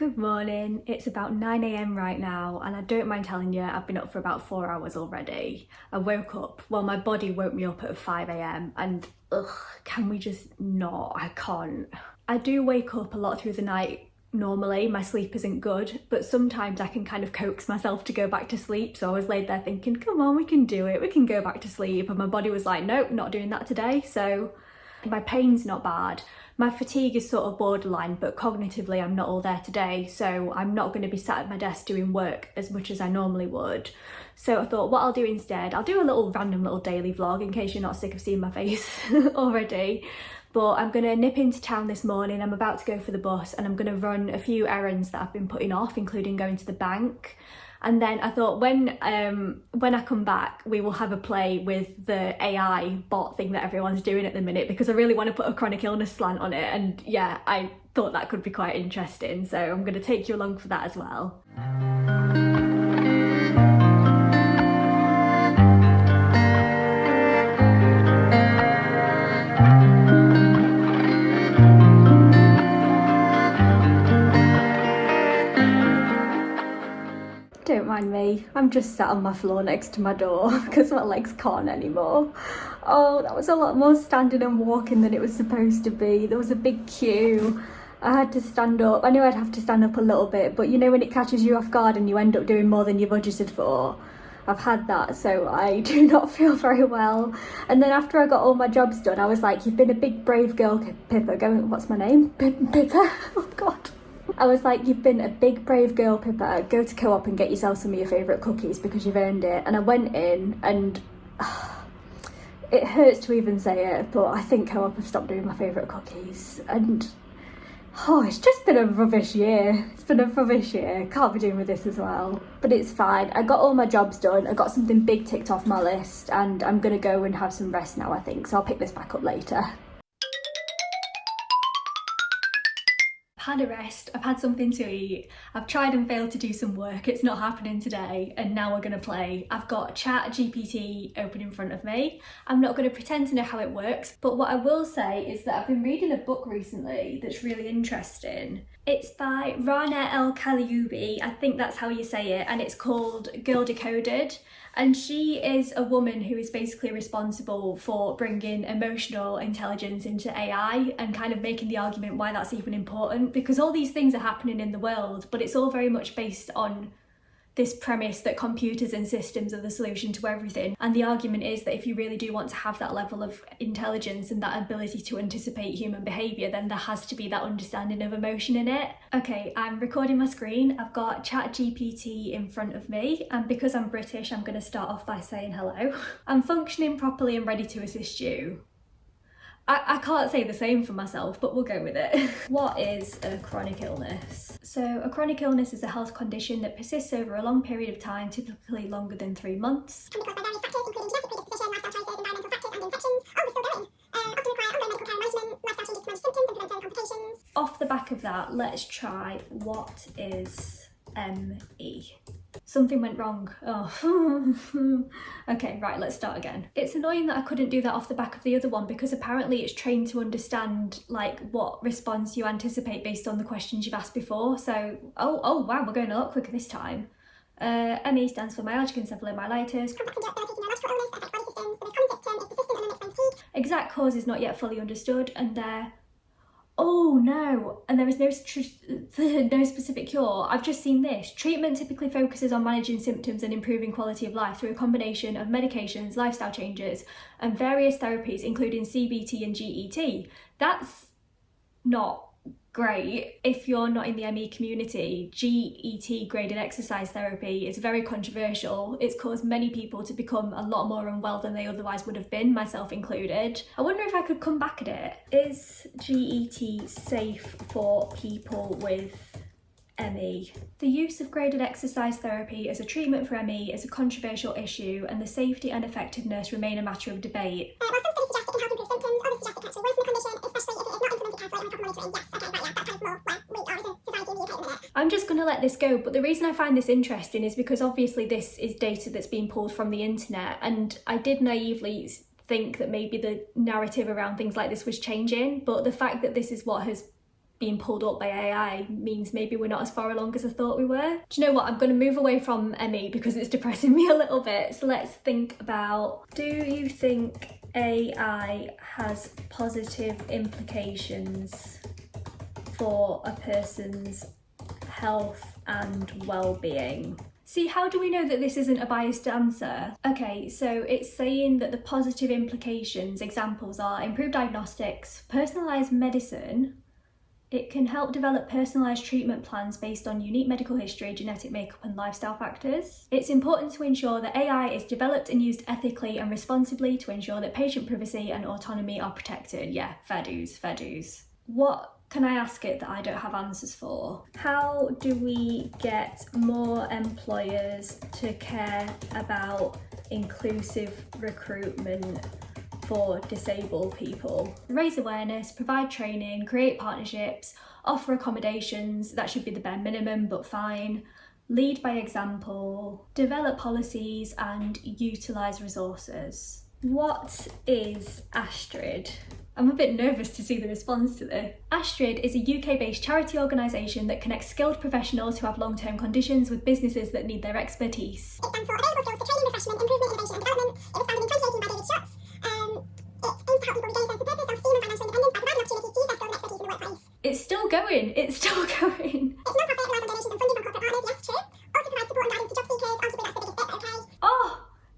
Good morning, it's about 9 a.m. right now and I don't mind telling you I've been up for about 4 hours already. I woke up, well my body woke me up at 5 a.m. and can we just not, I can't. I do wake up a lot through the night normally, my sleep isn't good, but sometimes I can kind of coax myself to go back to sleep. So I was laid there thinking, come on, we can do it, we can go back to sleep. And my body was like, nope, not doing that today. So my pain's not bad. My fatigue is sort of borderline, but cognitively I'm not all there today, so I'm not going to be sat at my desk doing work as much as I normally would. So I thought what I'll do instead, I'll do a little random little daily vlog in case you're not sick of seeing my face already. But I'm going to nip into town this morning, I'm about to go for the bus and I'm going to run a few errands that I've been putting off, including going to the bank. And then I thought when I come back, we will have a play with the AI bot thing that everyone's doing at the minute, because I really want to put a chronic illness slant on it. And yeah, I thought that could be quite interesting. So I'm going to take you along for that as well. Don't mind me, I'm just sat on my floor next to my door because my legs can't anymore. Oh, that was a lot more standing and walking than it was supposed to be. There was a big queue. I had to stand up. I knew I'd have to stand up a little bit, but you know when it catches you off guard and you end up doing more than you budgeted for? I've had that, so I do not feel very well. And then after I got all my jobs done, I was like, you've been a big brave girl, Pippa. What's my name? Pippa? Oh God. I was like, you've been a big brave girl, Pippa, go to Co-op and get yourself some of your favourite cookies because you've earned it. And I went in and it hurts to even say it, but I think Co-op have stopped doing my favourite cookies. And it's just been a rubbish year. It's been a rubbish year. Can't be doing with this as well. But it's fine. I got all my jobs done. I got something big ticked off my list and I'm going to go and have some rest now, I think. So I'll pick this back up later. Had a rest, I've had something to eat, I've tried and failed to do some work, it's not happening today, and now we're going to play. I've got ChatGPT open in front of me. I'm not going to pretend to know how it works, but what I will say is that I've been reading a book recently that's really interesting. It's by Rana El Kalioubi, I think that's how you say it, and it's called Girl Decoded. And she is a woman who is basically responsible for bringing emotional intelligence into AI and kind of making the argument why that's even important, because all these things are happening in the world, but it's all very much based on this premise that computers and systems are the solution to everything. And the argument is that if you really do want to have that level of intelligence and that ability to anticipate human behaviour, then there has to be that understanding of emotion in it. Okay, I'm recording my screen. I've got ChatGPT in front of me, and because I'm British, I'm going to start off by saying hello. I'm functioning properly and ready to assist you. I can't say the same for myself, but we'll go with it. What is a chronic illness? So a chronic illness is a health condition that persists over a long period of time, typically longer than 3 months. Can be caused by various factors, including genetic predisposition, lifestyle choices, environmental factors, and infections. Oh, we're still going. Often require ongoing medical care and management, lifestyle changes to manage symptoms and prevent further complications. Off the back of that, let's try what is ME. Something went wrong. Oh. Okay, right, let's start again. It's annoying that I couldn't do that off the back of the other one, because apparently it's trained to understand like what response you anticipate based on the questions you've asked before. So, oh wow, we're going a lot quicker this time. ME stands for myalgic encephalomyelitis. Complex and debilitating neurological illness that affects body systems. The most common symptom is persistent and unexplained fatigue. Exact cause is not yet fully understood, and there is no specific cure. I've just seen this. Treatment typically focuses on managing symptoms and improving quality of life through a combination of medications, lifestyle changes, and various therapies, including CBT and GET. That's not great if you're not in the ME community. GET, graded exercise therapy, is very controversial. It's caused many people to become a lot more unwell than they otherwise would have been, myself included. I wonder if I could come back at it. Is GET safe for people with ME? The use of graded exercise therapy as a treatment for ME is a controversial issue, and the safety and effectiveness remain a matter of debate. While some studies suggest it can help improve symptoms, others suggest it can actually worsen the condition, especially if it is not implemented carefully and proper monitoring. Yes, okay, right, yeah, that kind of more where we are as a society in the UK at the minute. I'm just going to let this go, but the reason I find this interesting is because obviously this is data that's been pulled from the internet, and I did naively think that maybe the narrative around things like this was changing, but the fact that this is what has being pulled up by AI means maybe we're not as far along as I thought we were. Do you know what? I'm going to move away from Emmy because it's depressing me a little bit. So let's think about, do you think AI has positive implications for a person's health and well-being? See, how do we know that this isn't a biased answer? Okay, so it's saying that the positive implications, examples are improved diagnostics, personalised medicine. It can help develop personalised treatment plans based on unique medical history, genetic makeup and lifestyle factors. It's important to ensure that AI is developed and used ethically and responsibly to ensure that patient privacy and autonomy are protected. Yeah, fair dues, fair dues. What can I ask it that I don't have answers for? How do we get more employers to care about inclusive recruitment for disabled people? Raise awareness, provide training, create partnerships, offer accommodations, that should be the bare minimum, but fine. Lead by example, develop policies and utilise resources. What is Astrid? I'm a bit nervous to see the response to this. Astrid is a UK-based charity organisation that connects skilled professionals who have long-term conditions with businesses that need their expertise. It stands for Available Skills for Training, Refreshment, Improvement, Innovation and Development. It was founded in 2018 by David Schutz. It aims to help people regain a sense of purpose, self-esteem and financial independence by providing opportunities to use their skills and expertise in the workplace. It's still going, it's still going. It's non-profit, relies on donations and funding from corporate partners, yes, true. Also provides support and guidance to job seekers, arguably that's the biggest bit, okay. Oh,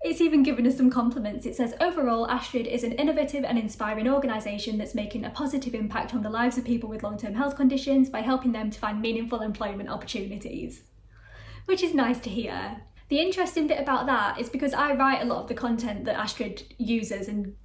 it's even given us some compliments. It says, overall, Astrid is an innovative and inspiring organisation that's making a positive impact on the lives of people with long-term health conditions by helping them to find meaningful employment opportunities. Which is nice to hear. The interesting bit about that is because I write a lot of the content that Astrid uses and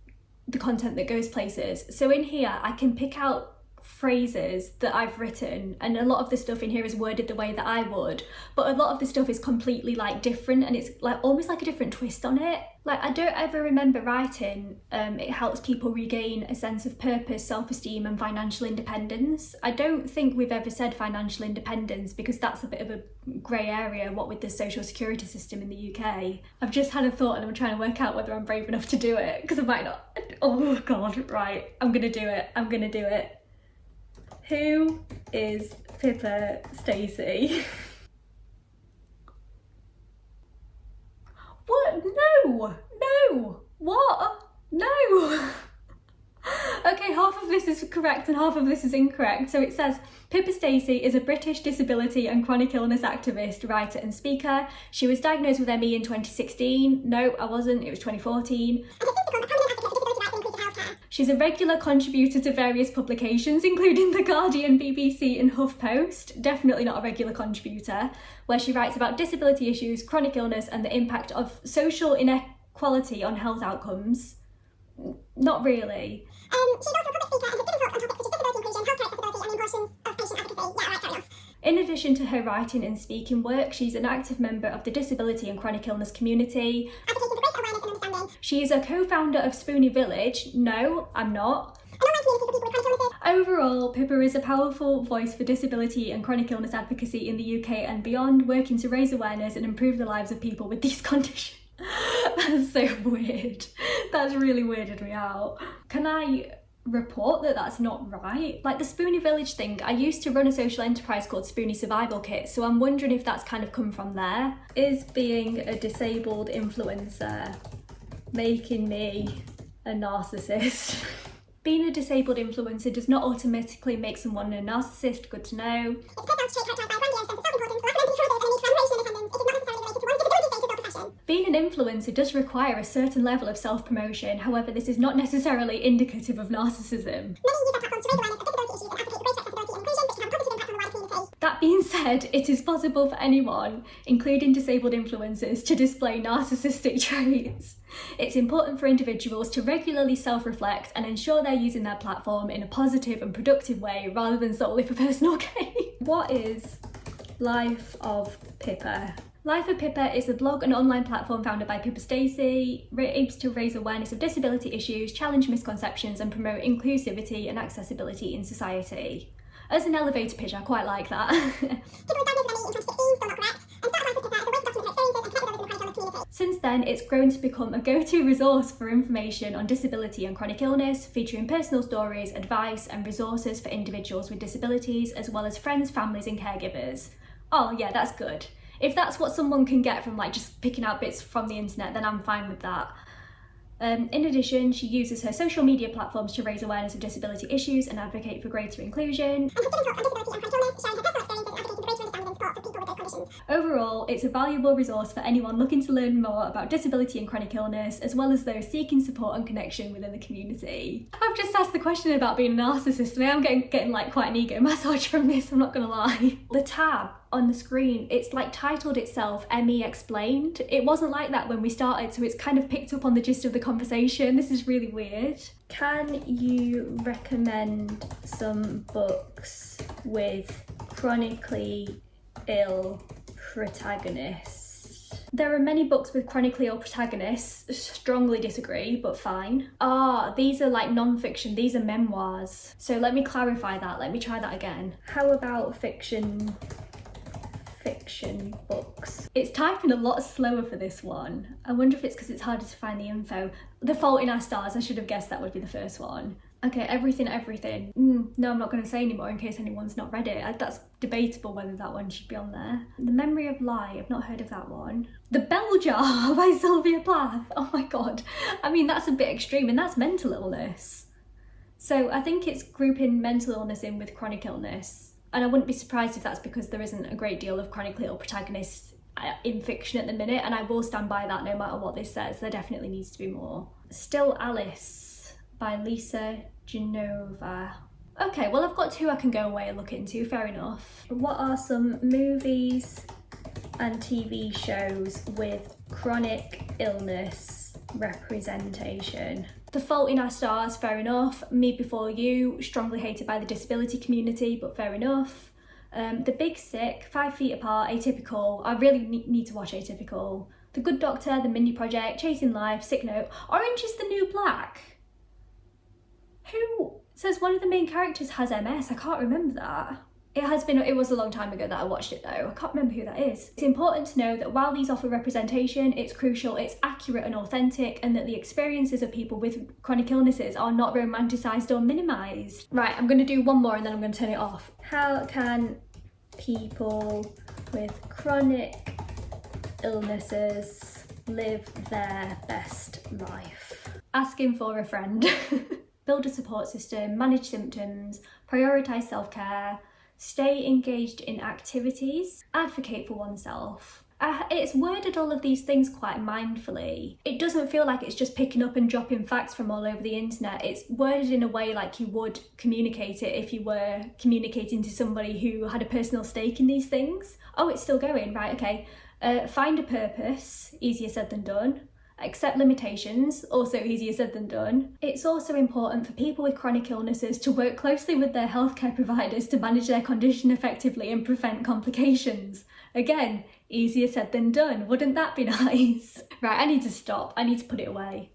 the content that goes places. So in here, I can pick out phrases that I've written, and a lot of the stuff in here is worded the way that I would, but a lot of the stuff is completely like different, and it's like almost like a different twist on it. Like, I don't ever remember writing it helps people regain a sense of purpose, self-esteem and financial independence. I don't think we've ever said financial independence because that's a bit of a grey area, what with the social security system in the UK. I've just had a thought and I'm trying to work out whether I'm brave enough to do it, because I might not. Oh god, right, I'm gonna do it. Who is Pippa Stacy? What? No! What? No! Okay, half of this is correct and half of this is incorrect. So it says, Pippa Stacy is a British disability and chronic illness activist, writer and speaker. She was diagnosed with ME in 2016. No, I wasn't, it was 2014. She's a regular contributor to various publications, including The Guardian, BBC and HuffPost, definitely not a regular contributor, where she writes about disability issues, chronic illness and the impact of social inequality on health outcomes. Not really. She's also a public speaker and has given talks on topics such as disability inclusion, healthcare accessibility and the importance of patient advocacy. Yeah, right, fair enough. In addition to her writing and speaking work, she's an active member of the disability and chronic illness community. Advocating for greater awareness and understanding. She is a co-founder of Spoony Village. No, I'm not. An online community for people with chronic illnesses. Overall, Pippa is a powerful voice for disability and chronic illness advocacy in the UK and beyond, working to raise awareness and improve the lives of people with these conditions. That's so weird. That's really weirded me out. Can I report that that's not right? Like the Spoony Village thing, I used to run a social enterprise called Spoony Survival Kit, so I'm wondering if that's kind of come from there. Is being a disabled influencer making me a narcissist? Being a disabled influencer does not automatically make someone a narcissist. Good to know. It's a personality trait characterised by grandiose sense of self-importance, lack of empathy for others, and a need for admiration and independence. It is not necessarily related to one's disability status or profession. Being an influencer does require a certain level of self-promotion, however this is not necessarily indicative of narcissism. Many use their platforms to raise awareness of disability issues and advocate for greater accessibility and inclusion, which can have a positive impact on the wider community. That being said, it is possible for anyone, including disabled influencers, to display narcissistic traits. It's important for individuals to regularly self-reflect and ensure they're using their platform in a positive and productive way rather than solely for personal gain. What is Life of Pippa? Life of Pippa is a blog and online platform founded by Pippa Stacy. It aims to raise awareness of disability issues, challenge misconceptions and promote inclusivity and accessibility in society. As an elevator pitch, I quite like that. People with diagnosed with ME in 2016, still not correct, and started Life of Pippa as a way to document her experiences and connect with others in the chronic illness community. Since then, it's grown to become a go-to resource for information on disability and chronic illness, featuring personal stories, advice and resources for individuals with disabilities, as well as friends, families and caregivers. Oh yeah, that's good. If that's what someone can get from like just picking out bits from the internet, then I'm fine with that. In addition, she uses her social media platforms to raise awareness of disability issues and advocate for greater inclusion. Overall, it's a valuable resource for anyone looking to learn more about disability and chronic illness, as well as those seeking support and connection within the community. I've just asked the question about being a narcissist and I am getting like quite an ego massage from this, I'm not gonna lie. The tab on the screen, it's like titled itself ME Explained. It wasn't like that when we started, so it's kind of picked up on the gist of the conversation. This is really weird. Can you recommend some books with chronically ill protagonists? There are many books with chronically ill protagonists. Strongly disagree, but fine. These are like non-fiction, these are memoirs. So let me clarify that, let me try that again. How about fiction books? It's typing a lot slower for this one. I wonder if it's because it's harder to find the info. The Fault in Our Stars, I should have guessed that would be the first one. Okay, everything. No, I'm not going to say anymore in case anyone's not read it. That's debatable whether that one should be on there. The Memory of Lie, I've not heard of that one. The Bell Jar by Sylvia Plath. Oh my god. I mean, that's a bit extreme, and that's mental illness. So I think it's grouping mental illness in with chronic illness. And I wouldn't be surprised if that's because there isn't a great deal of chronically ill protagonists in fiction at the minute, and I will stand by that no matter what this says. There definitely needs to be more. Still Alice by Lisa Genova. Okay, well I've got two I can go away and look into, fair enough. What are some movies and TV shows with chronic illness representation? The Fault in Our Stars, fair enough. Me Before You, strongly hated by the disability community, but fair enough. The Big Sick, 5 Feet Apart, Atypical. I really need to watch Atypical. The Good Doctor, The Mindy Project, Chasing Life, Sick Note. Orange is the New Black. Who says one of the main characters has MS? I can't remember that. It was a long time ago that I watched it though. I can't remember who that is. It's important to know that while these offer representation, it's crucial it's accurate and authentic, and that the experiences of people with chronic illnesses are not romanticised or minimised. Right, I'm going to do one more and then I'm going to turn it off. How can people with chronic illnesses live their best life? Asking for a friend. Build a support system, manage symptoms, prioritise self-care, stay engaged in activities, advocate for oneself. It's worded all of these things quite mindfully. It doesn't feel like it's just picking up and dropping facts from all over the internet. It's worded in a way like you would communicate it if you were communicating to somebody who had a personal stake in these things. Oh, it's still going, right, okay. Find a purpose, easier said than done. Accept limitations, also easier said than done. It's also important for people with chronic illnesses to work closely with their healthcare providers to manage their condition effectively and prevent complications. Again, easier said than done. Wouldn't that be nice? Right, I need to stop. I need to put it away.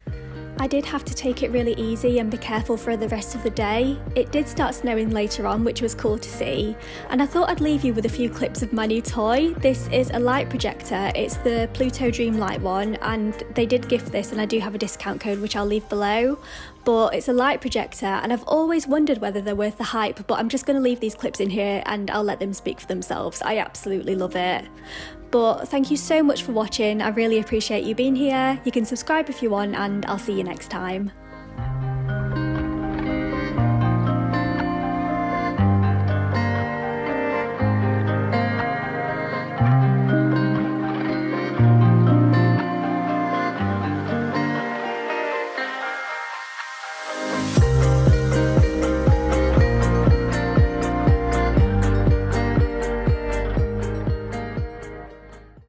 I did have to take it really easy and be careful for the rest of the day. It did start snowing later on, which was cool to see, and I thought I'd leave you with a few clips of my new toy. This is a light projector. It's the Pluto Dream Light one, and they did gift this, and I do have a discount code which I'll leave below. But it's a light projector, and I've always wondered whether they're worth the hype, but I'm just going to leave these clips in here and I'll let them speak for themselves. I absolutely love it. But thank you so much for watching. I really appreciate you being here. You can subscribe if you want, and I'll see you next time.